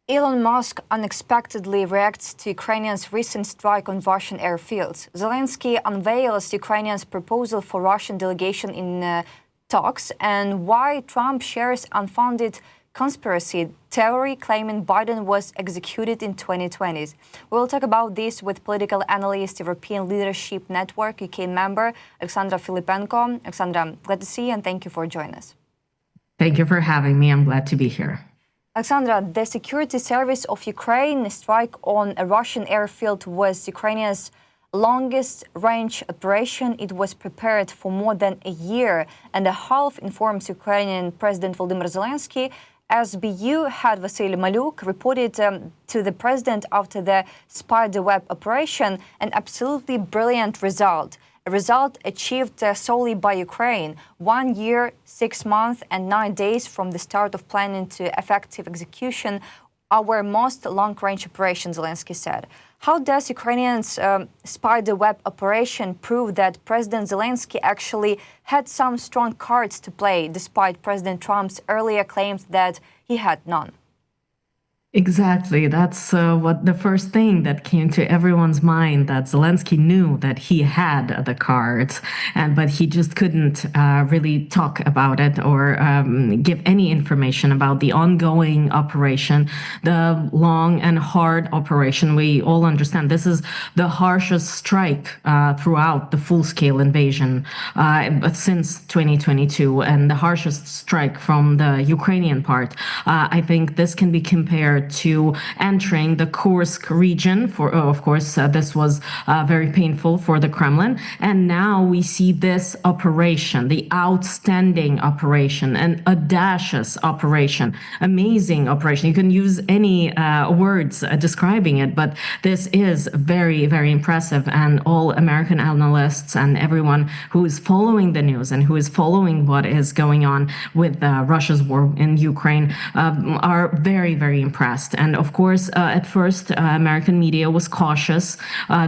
Elon Musk unexpectedly reacts to Ukrainians' recent strike on Russian airfields. Zelensky unveils Ukrainians' proposal for Russian delegation in talks, and why Trump shares unfounded conspiracy theory claiming Biden was executed in 2020s. We will talk about this with political analyst, European Leadership Network, UK member, Alexandra Filippenko. Alexandra, glad to see you and thank you for joining us. Thank you for having me. I'm glad to be here. Alexandra, the security service of Ukraine strike on a Russian airfield was Ukraine's longest range operation. It was prepared for more than a year and a half, informs Ukrainian President Volodymyr Zelensky. SBU head Vasily Maluk reported to the president after the Spiderweb operation an absolutely brilliant result. A result achieved solely by Ukraine, 1 year, 6 months and 9 days from the start of planning to effective execution, our most long-range operation, Zelensky said. How does Ukrainians' Spiderweb operation prove that President Zelensky actually had some strong cards to play, despite President Trump's earlier claims that he had none? Exactly. That's what the first thing that came to everyone's mind, that Zelensky knew that he had the cards, but he just couldn't really talk about it or give any information about the ongoing operation, the long and hard operation. We all understand this is the harshest strike throughout the full-scale invasion since 2022, and the harshest strike from the Ukrainian part. I think this can be compared to entering the Kursk region. Of course, this was very painful for the Kremlin. And now we see this operation, the outstanding operation, an audacious operation, amazing operation. You can use any words describing it, but this is very, very impressive. And all American analysts and everyone who is following the news and who is following what is going on with Russia's war in Ukraine are very, very impressed. And of course, at first, American media was cautious,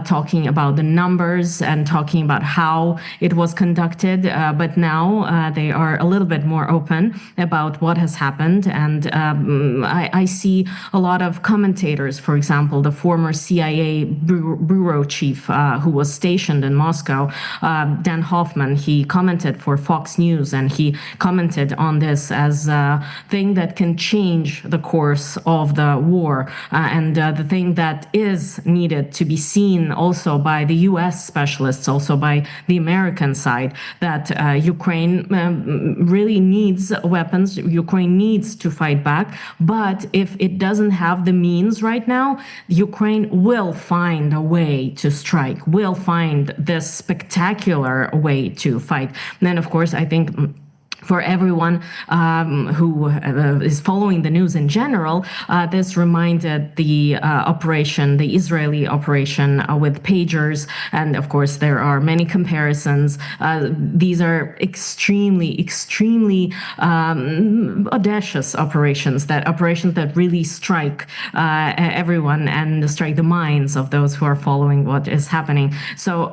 talking about the numbers and talking about how it was conducted. But now they are a little bit more open about what has happened. And I see a lot of commentators, for example, the former CIA bureau chief who was stationed in Moscow, Dan Hoffman, he commented for Fox News, and he commented on this as a thing that can change the course of the war, and the thing that is needed to be seen also by the US specialists, also by the American side, that Ukraine really needs weapons. Ukraine needs to fight back, but if it doesn't have the means right now, Ukraine will find a way to strike, will find this spectacular way to fight. And then, of course, I think for everyone who is following the news in general, this reminded the operation, the Israeli operation with pagers. And of course, there are many comparisons. These are extremely audacious operations that really strike everyone and strike the minds of those who are following what is happening. So,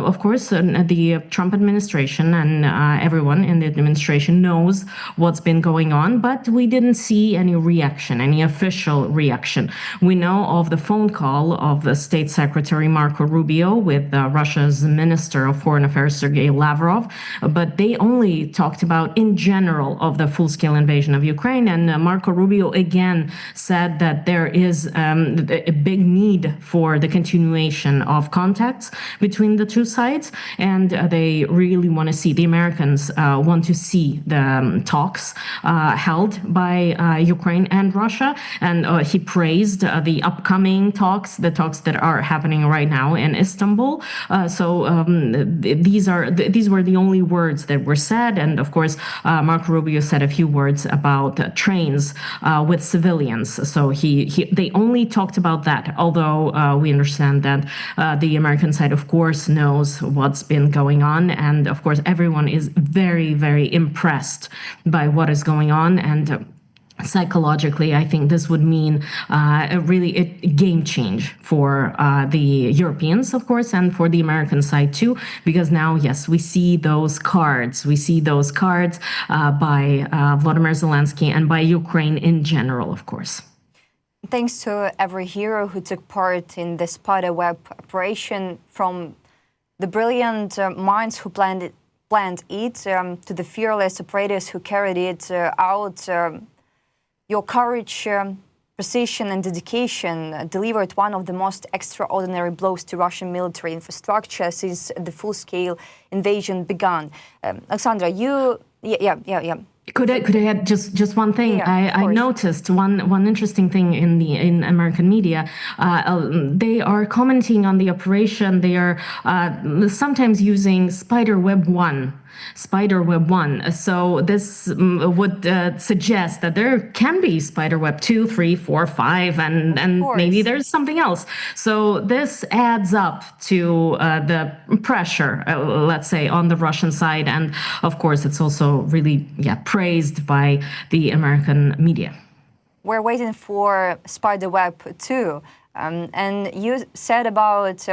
of course, the Trump administration and everyone in the administration knows what's been going on, but we didn't see any reaction, any official reaction. We know of the phone call of the State Secretary Marco Rubio with Russia's Minister of Foreign Affairs, Sergei Lavrov, but they only talked about in general of the full-scale invasion of Ukraine. And Marco Rubio again said that there is a big need for the continuation of contacts between the two sides, and they really want to see, the Americans want to see the talks held by Ukraine and Russia, and he praised the upcoming talks, the talks that are happening right now in Istanbul. These were the only words that were said, and of course, Marco Rubio said a few words about trains with civilians. So they only talked about that, although we understand that the American side, of course, knows what's been going on, and of course, everyone is very, very impressed by what is going on. And psychologically, I think this would mean a game change for the Europeans, of course, and for the American side too, because now, yes, we see those cards. We see those cards by Volodymyr Zelensky and by Ukraine in general, of course. Thanks to every hero who took part in the Spiderweb operation, from the brilliant minds who planned it to the fearless operators who carried it out. Your courage, precision and dedication delivered one of the most extraordinary blows to Russian military infrastructure since the full-scale invasion began. Alexandra, you... Yeah. Could I add just one thing? Yeah, I noticed one interesting thing in American media. They are commenting on the operation. They are sometimes using Spiderweb 1. So this would suggest that there can be Spiderweb 2, 3, 4, 5, and maybe there's something else. So this adds up to the pressure, let's say, on the Russian side, and of course it's also really praised by the American media. We're waiting for Spiderweb 2, and you said about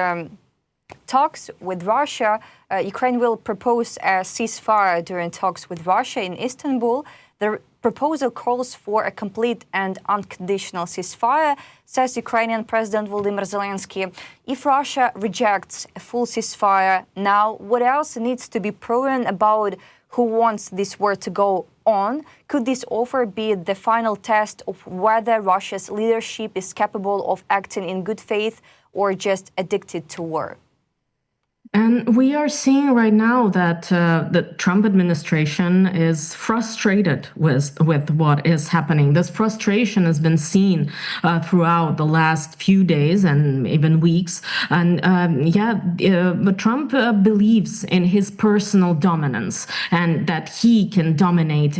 talks with Russia. Ukraine will propose a ceasefire during talks with Russia in Istanbul. The proposal calls for a complete and unconditional ceasefire, says Ukrainian President Volodymyr Zelensky. If Russia rejects a full ceasefire now, what else needs to be proven about who wants this war to go on? Could this offer be the final test of whether Russia's leadership is capable of acting in good faith or just addicted to war? And we are seeing right now that the Trump administration is frustrated with what is happening. This frustration has been seen throughout the last few days and even weeks. And but Trump believes in his personal dominance and that he can dominate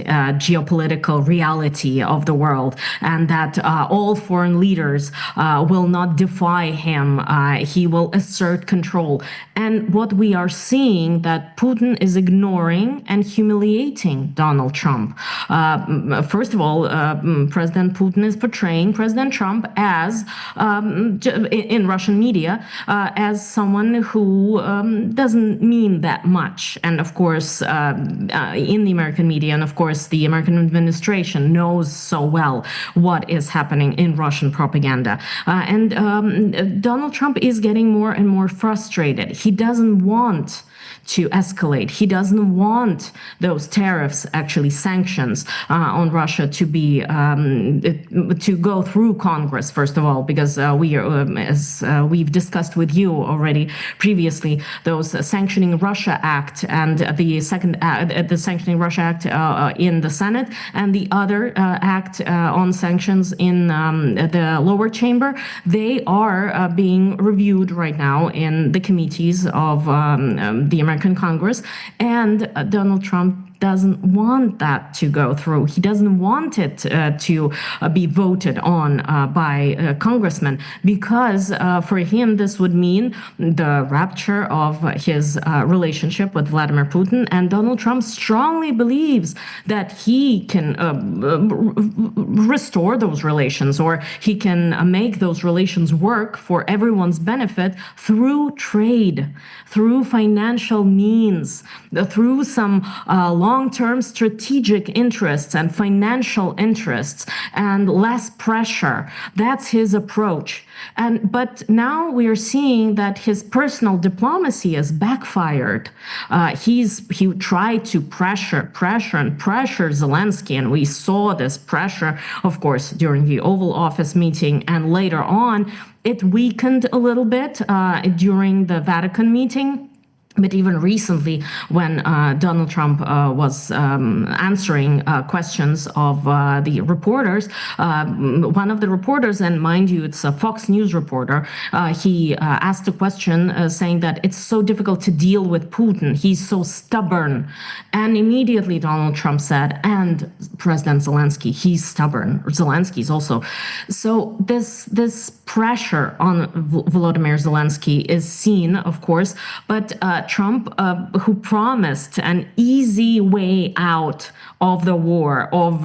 geopolitical reality of the world, and that all foreign leaders will not defy him. He will assert control. And what we are seeing, that Putin is ignoring and humiliating Donald Trump. First of all, President Putin is portraying President Trump as, in Russian media, as someone who doesn't mean that much. And of course, in the American media, and of course, the American administration knows so well what is happening in Russian propaganda. And Donald Trump is getting more and more frustrated. He doesn't want to escalate. He doesn't want those tariffs, actually sanctions on Russia, to be to go through Congress, first of all, because we are, as we've discussed with you already previously, those Sanctioning Russia Act and the second the Sanctioning Russia Act in the Senate, and the other act on sanctions in the lower chamber, they are being reviewed right now in the committees of the American Congress, and Donald Trump doesn't want that to go through. He doesn't want it to be voted on by congressmen, because for him this would mean the rupture of his relationship with Vladimir Putin. And Donald Trump strongly believes that he can restore those relations, or he can make those relations work for everyone's benefit through trade, through financial means, through some long-term strategic interests and financial interests, and less pressure. That's his approach. But now we are seeing that his personal diplomacy has backfired. He tried to pressure Zelensky, and we saw this pressure, of course, during the Oval Office meeting, and later on it weakened a little bit during the Vatican meeting. But even recently, when Donald Trump was answering questions of the reporters, one of the reporters, and mind you, it's a Fox News reporter, he asked a question saying that it's so difficult to deal with Putin. He's so stubborn. And immediately Donald Trump said, and President Zelensky, he's stubborn. Zelensky's also. So this pressure on Volodymyr Zelensky is seen, of course, but Trump, who promised an easy way out of the war, of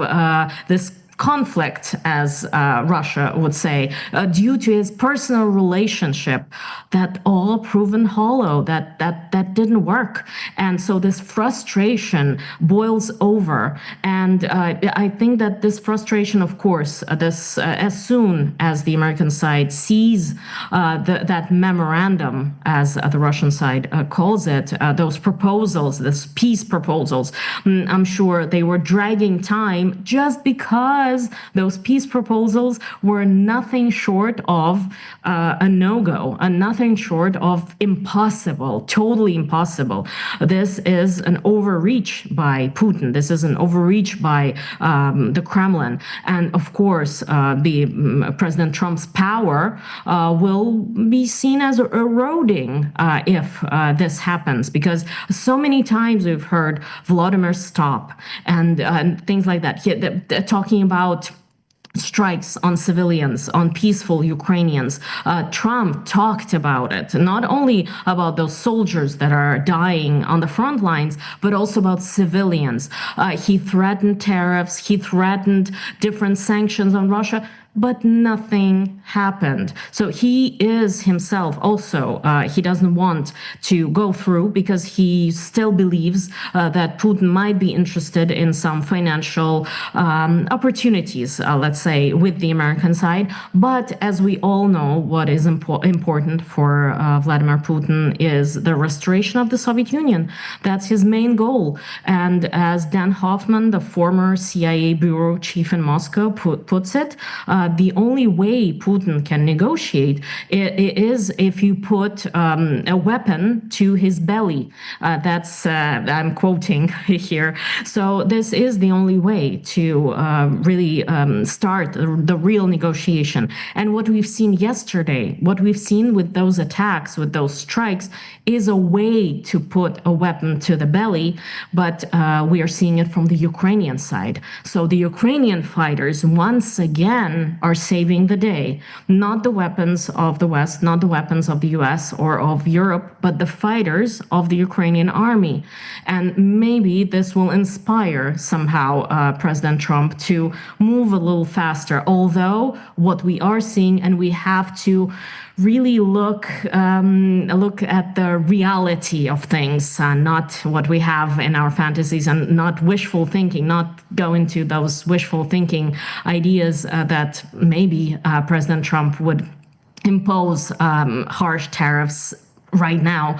this conflict, as Russia would say, due to his personal relationship, that all proven hollow, that didn't work. And so this frustration boils over. And I think that this frustration, of course, as soon as the American side sees that memorandum, as the Russian side calls it, those proposals, this peace proposals, I'm sure they were dragging time just because those peace proposals were nothing short of a no-go, nothing short of impossible, totally impossible. This is an overreach by Putin. This is an overreach by the Kremlin. And of course, President Trump's power will be seen as eroding if this happens, because so many times we've heard Vladimir stop and things like that. They're talking about strikes on civilians, on peaceful Ukrainians. Trump talked about it, not only about those soldiers that are dying on the front lines, but also about civilians. He threatened tariffs, he threatened different sanctions on Russia, but nothing happened. So he is himself also, he doesn't want to go through because he still believes that Putin might be interested in some financial opportunities, let's say, with the American side. But as we all know, what is important for Vladimir Putin is the restoration of the Soviet Union. That's his main goal. And as Dan Hoffman, the former CIA bureau chief in Moscow, puts it, the only way Putin can negotiate is if you put a weapon to his belly. That's, I'm quoting here. So this is the only way to really start the real negotiation. And what we've seen yesterday, what we've seen with those attacks, with those strikes, is a way to put a weapon to the belly, but we are seeing it from the Ukrainian side. So the Ukrainian fighters, once again, are saving the day. Not the weapons of the West, not the weapons of the US or of Europe, but the fighters of the Ukrainian army. And maybe this will inspire somehow President Trump to move a little faster. Although what we are seeing, and we have to really look at the reality of things, not what we have in our fantasies, and not wishful thinking, not go into those wishful thinking ideas that maybe President Trump would impose harsh tariffs right now.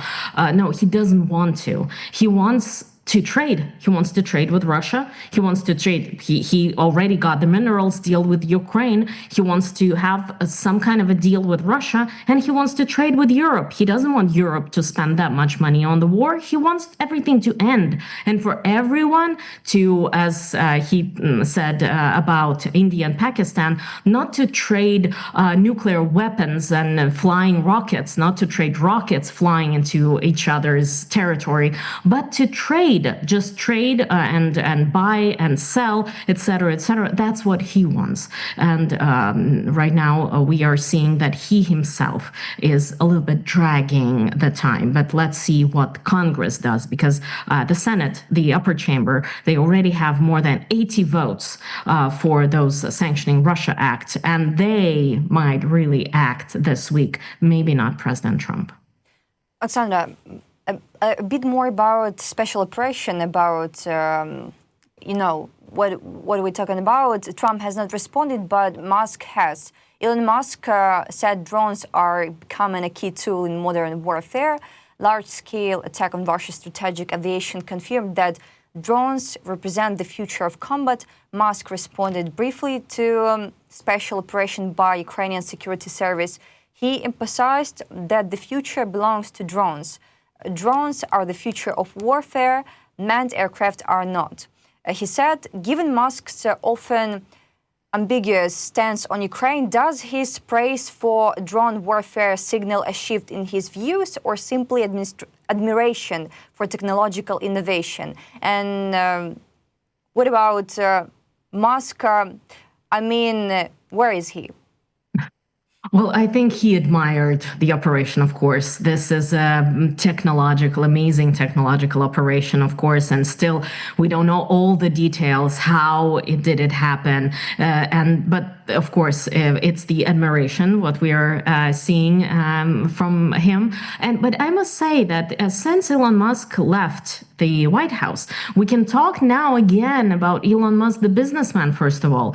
No, he doesn't want to. He wants to trade. He wants to trade with Russia. He wants to trade. He already got the minerals deal with Ukraine. He wants to have some kind of a deal with Russia, and he wants to trade with Europe. He doesn't want Europe to spend that much money on the war. He wants everything to end, and for everyone to, as he said about India and Pakistan, not to trade nuclear weapons and flying rockets, not to trade rockets flying into each other's territory, but to trade. Just trade and buy and sell, etc., etc. That's what he wants. And right now we are seeing that he himself is a little bit dragging the time. But let's see what Congress does, because the Senate, the upper chamber, they already have more than 80 votes for those sanctioning Russia act, and they might really act this week. Maybe not President Trump. Alexandra, a bit more about special operation, about, what we're talking about. Trump has not responded, but Musk has. Elon Musk said drones are becoming a key tool in modern warfare. Large-scale attack on Russia's strategic aviation confirmed that drones represent the future of combat. Musk responded briefly to special operation by Ukrainian security service. He emphasized that the future belongs to drones. Drones are the future of warfare, manned aircraft are not. He said, given Musk's often ambiguous stance on Ukraine, does his praise for drone warfare signal a shift in his views or simply admiration for technological innovation? And what about Musk? Where is he? Well, I think he admired the operation, of course. This is a amazing technological operation, of course, and still we don't know all the details, how did it happen. But of course, it's the admiration, what we are seeing from him. But I must say that since Elon Musk left the White House, we can talk now again about Elon Musk, the businessman, first of all.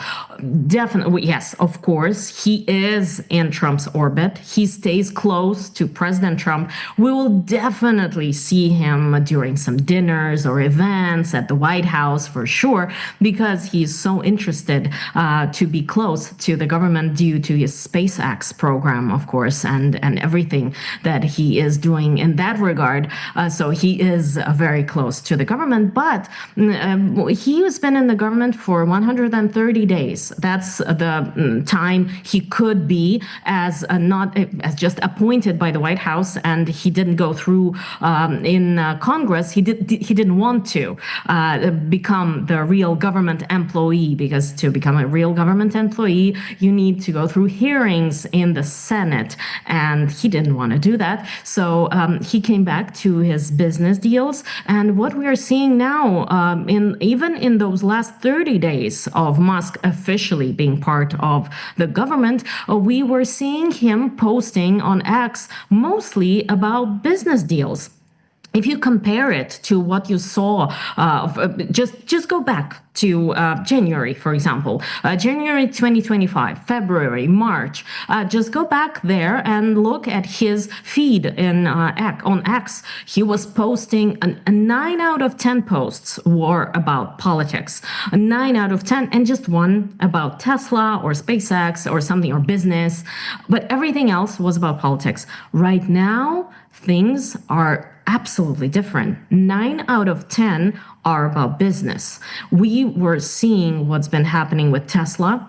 Definitely, yes, of course, he is in Trump's orbit. He stays close to President Trump. We will definitely see him during some dinners or events at the White House for sure, because he's so interested to be close to the government due to his SpaceX program, of course, and everything that he is doing in that regard. So he is very close to the government, but he has been in the government for 130 days. That's the time he could be as not as just appointed by the White House, and he didn't go through in Congress. He didn't want to become the real government employee, because to become a real government employee, you need to go through hearings in the Senate, and he didn't want to do that. So he came back to his business deals. And what we are seeing now, even in those last 30 days of Musk officially being part of the government, we were seeing him posting on X mostly about business deals. If you compare it to what you saw, just go back to January, for example, January 2025, February, March. Just go back there and look at his feed on X. He was posting a 9 out of 10 posts were about politics, a 9 out of 10, and just one about Tesla or SpaceX or something or business, but everything else was about politics. Right now, things are absolutely different. 9 out of 10 are about business. We were seeing what's been happening with Tesla.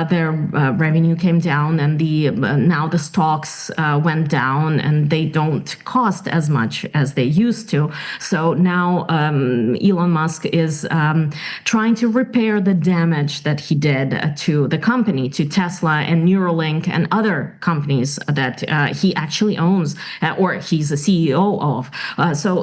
Their revenue came down, and now the stocks went down, and they don't cost as much as they used to. So now Elon Musk is trying to repair the damage that he did to the company, to Tesla and Neuralink and other companies that he actually owns or he's a CEO of. So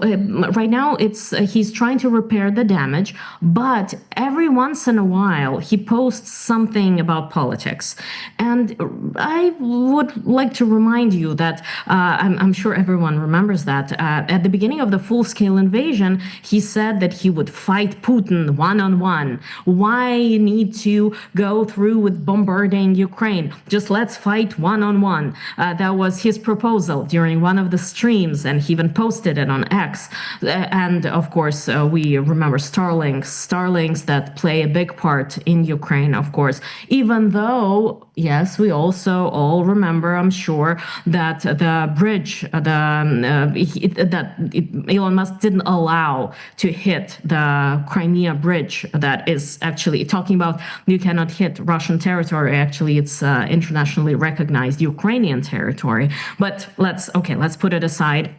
right now he's trying to repair the damage, but every once in a while he posts something about politics. And I would like to remind you that I'm sure everyone remembers that at the beginning of the full-scale invasion, he said that he would fight Putin one-on-one. Why need to go through with bombarding Ukraine? Just let's fight one-on-one. That was his proposal during one of the streams, and he even posted it on X. And of course, we remember Starlinks that play a big part in Ukraine, of course, even though, yes, we also all remember, I'm sure, that the bridge, that Elon Musk didn't allow to hit the Crimea bridge. That is actually talking about you cannot hit Russian territory. Actually, it's internationally recognized Ukrainian territory. But let's put it aside.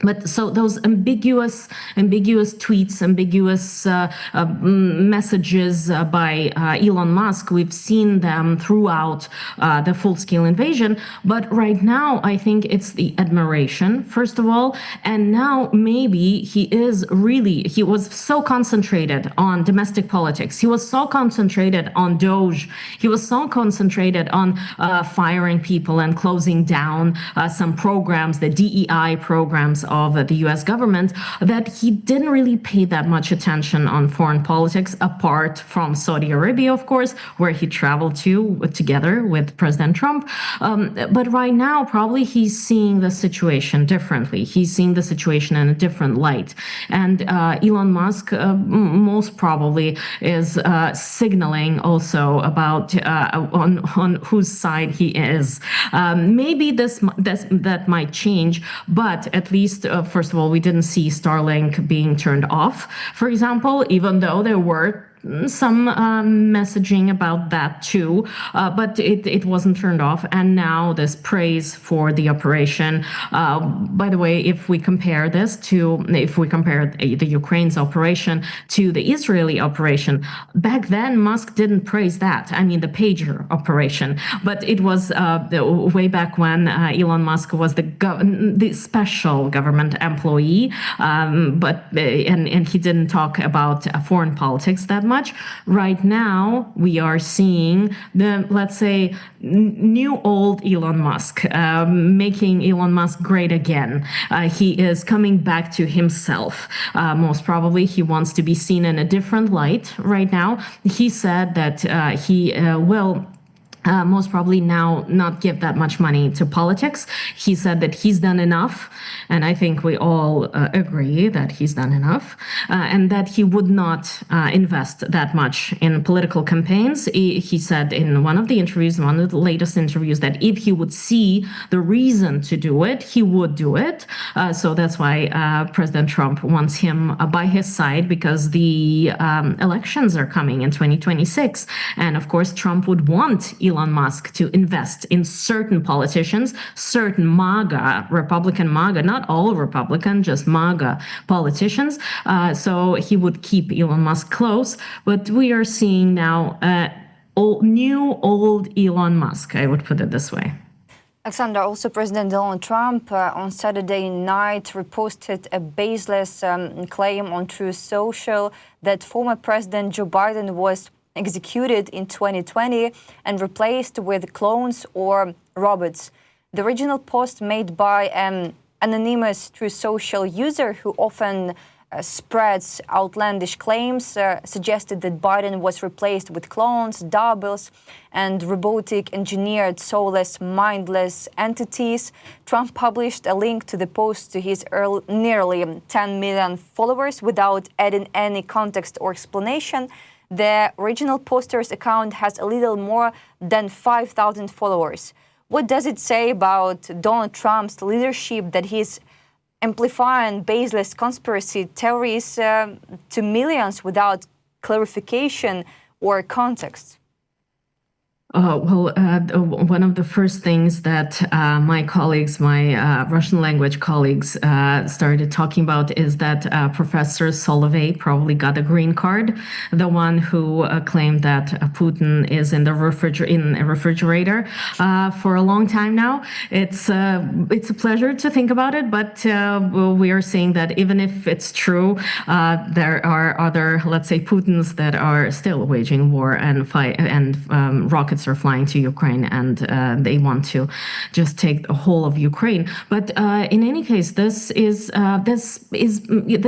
But so those ambiguous tweets, ambiguous messages by Elon Musk, we've seen them throughout the full-scale invasion. But right now, I think it's the admiration, first of all. And now maybe he was so concentrated on domestic politics. He was so concentrated on Doge. He was so concentrated on firing people and closing down some programs, the DEI programs of the US government, that he didn't really pay that much attention on foreign politics, apart from Saudi Arabia, of course, where he traveled to together with President Trump. But right now, probably he's seeing the situation differently. He's seeing the situation in a different light. And Elon Musk most probably is signaling also about on whose side he is. Maybe that might change, but at least first of all, we didn't see Starlink being turned off, for example, even though there were some messaging about that too, but it wasn't turned off. And now this praise for the operation. By the way, if we compare the Ukraine's operation to the Israeli operation, back then Musk didn't praise that. I mean, the pager operation, but it was way back when Elon Musk was the special government employee, and he didn't talk about foreign politics that much. Right now, we are seeing the, let's say, new old Elon Musk, making Elon Musk great again. He is coming back to himself. Most probably, he wants to be seen in a different light right now. He said that he will most probably now not give that much money to politics. He said that he's done enough, and I think we all agree that he's done enough, and that he would not invest that much in political campaigns. He said in one of the interviews, one of the latest interviews, that if he would see the reason to do it, he would do it. So that's why President Trump wants him by his side, because the elections are coming in 2026. And of course, Trump would want Elon Musk to invest in certain politicians, certain MAGA, Republican MAGA, not all Republican, just MAGA politicians. So he would keep Elon Musk close. But we are seeing now new old Elon Musk, I would put it this way. Alexandra, also President Donald Trump on Saturday night reposted a baseless claim on Truth Social that former President Joe Biden was executed in 2020 and replaced with clones or robots. The original post, made by an anonymous Truth Social user who often spreads outlandish claims, suggested that Biden was replaced with clones, doubles, and robotic engineered soulless, mindless entities. Trump published a link to the post to his nearly 10 million followers without adding any context or explanation. The original poster's account has a little more than 5,000 followers. What does it say about Donald Trump's leadership that he's amplifying baseless conspiracy theories to millions without clarification or context? One of the first things that my colleagues, my Russian language colleagues, started talking about is that Professor Solovey probably got a green card, the one who claimed that Putin is in a refrigerator for a long time now. It's a pleasure to think about it, but we are seeing that even if it's true, there are other, let's say, Putins that are still waging war and rockets are flying to Ukraine, and they want to just take the whole of Ukraine. But in any case, this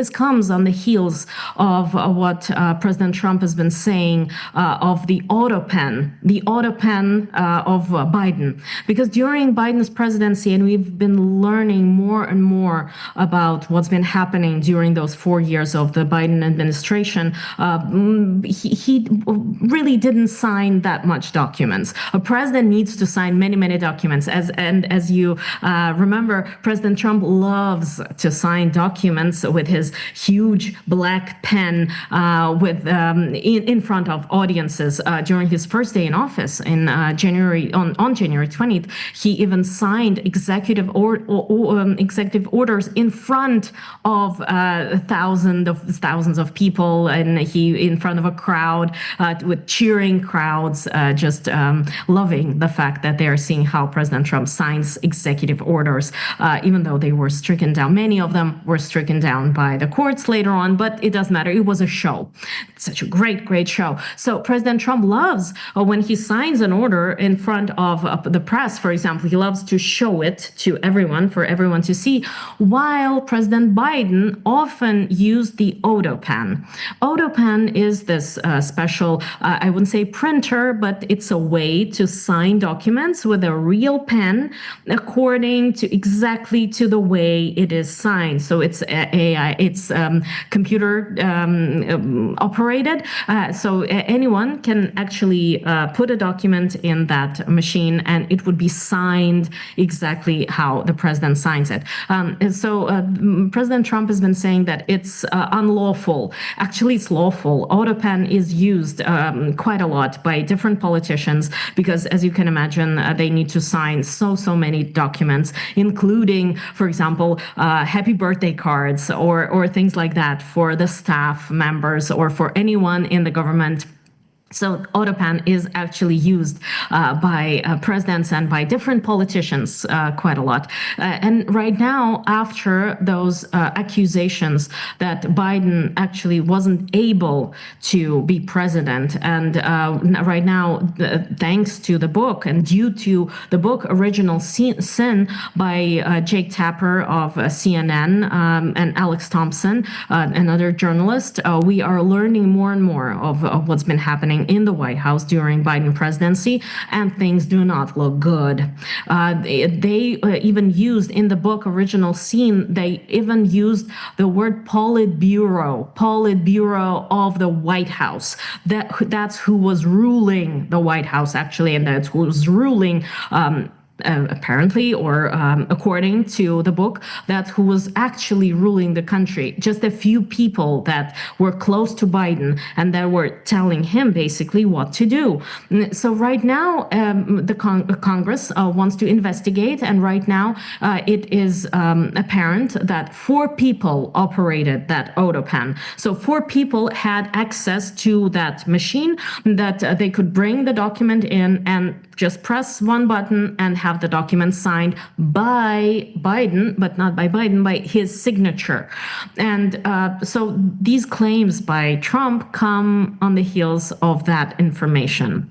comes on the heels of what President Trump has been saying of the auto pen of Biden, because during Biden's presidency, and we've been learning more and more about what's been happening during those 4 years of the Biden administration, he really didn't sign that much documents. A president needs to sign many, many documents. As you remember, President Trump loves to sign documents with his huge black pen in front of audiences. During his first day in office in January 20th, he even signed executive orders in front of thousands of people, and he in front of a crowd with cheering crowds, just loving the fact that they are seeing how President Trump signs executive orders, even though they were stricken down. Many of them were stricken down by the courts later on, but it doesn't matter. It was a show. It's such a great show. So President Trump loves when he signs an order in front of the press, for example, he loves to show it to everyone, for everyone to see, while President Biden often used the auto pen. Auto pen is this special, I wouldn't say printer, but it's a a way to sign documents with a real pen according to exactly to the way it is signed. So it's AI, it's computer operated. So anyone can actually put a document in that machine and it would be signed exactly how the president signs it. President Trump has been saying that it's unlawful. Actually, it's lawful. AutoPen is used quite a lot by different politicians because, as you can imagine, they need to sign so many documents, including, for example, happy birthday cards or things like that for the staff members or for anyone in the government. So AutoPen is actually used by presidents and by different politicians quite a lot. And right now, after those accusations that Biden actually wasn't able to be president, and right now, thanks to the book and due to the book Original Sin by Jake Tapper of CNN and Alex Thompson, another journalist, we are learning more and more of what's been happening in the White House during Biden presidency, and things do not look good. They even used in the book Original Sin, they even used the word Politburo of the White House. That's who was ruling the White House, actually, and that's who was ruling apparently, or according to the book, that who was actually ruling the country. Just a few people that were close to Biden and that were telling him basically what to do. So right now, the Congress wants to investigate, and right now it is apparent that 4 people operated that AutoPen. So 4 people had access to that machine, that they could bring the document in and just press one button and have the document signed by Biden, but not by Biden, by his signature. And so these claims by Trump come on the heels of that information.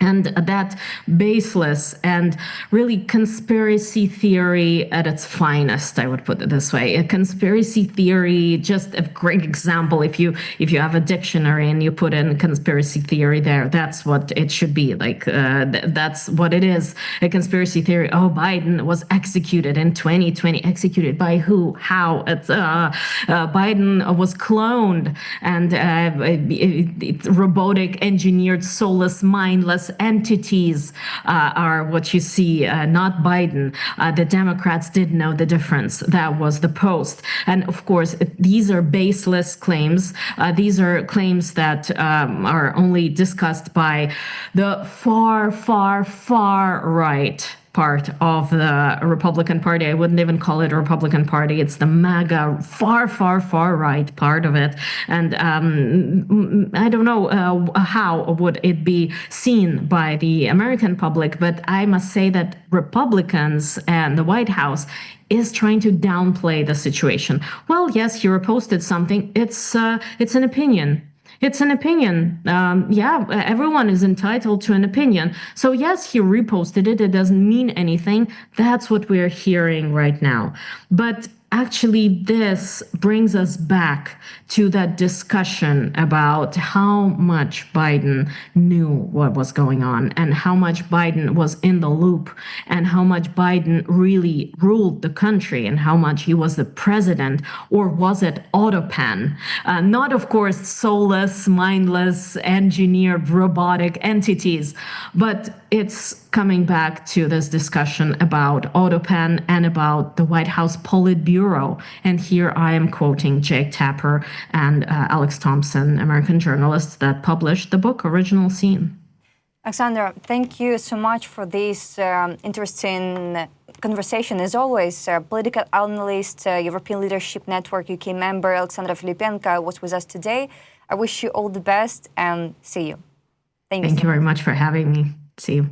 And that baseless and really conspiracy theory at its finest, I would put it this way. A conspiracy theory, just a great example. If you have a dictionary and you put in conspiracy theory there, that's what it should be. Like that's what it is. A conspiracy theory. Oh, Biden was executed in 2020. Executed by who? How? Biden was cloned, and robotic, engineered, soulless, mindless entities are what you see, not Biden. The Democrats did know the difference. That was the Post. And of course, these are baseless claims. These are claims that are only discussed by the far right part of the Republican Party. I wouldn't even call it a Republican Party. It's the MAGA, far right part of it. And I don't know how would it be seen by the American public, but I must say that Republicans and the White House is trying to downplay the situation. Well, yes, he reposted something. It's an opinion. It's an opinion. Yeah, everyone is entitled to an opinion. So yes, he reposted it. It doesn't mean anything. That's what we're hearing right now. But actually, this brings us back to that discussion about how much Biden knew what was going on and how much Biden was in the loop and how much Biden really ruled the country and how much he was the president, or was it AutoPen? Not, of course, soulless, mindless, engineered, robotic entities, but it's coming back to this discussion about AutoPen and about the White House Politburo. And here I am quoting Jake Tapper and Alex Thompson, American journalists that published the book Original Sin. Alexandra, thank you so much for this interesting conversation. As always, political analyst, European Leadership Network UK member Alexandra Filippenko was with us today. I wish you all the best and see you. Thank you very much for having me. See you.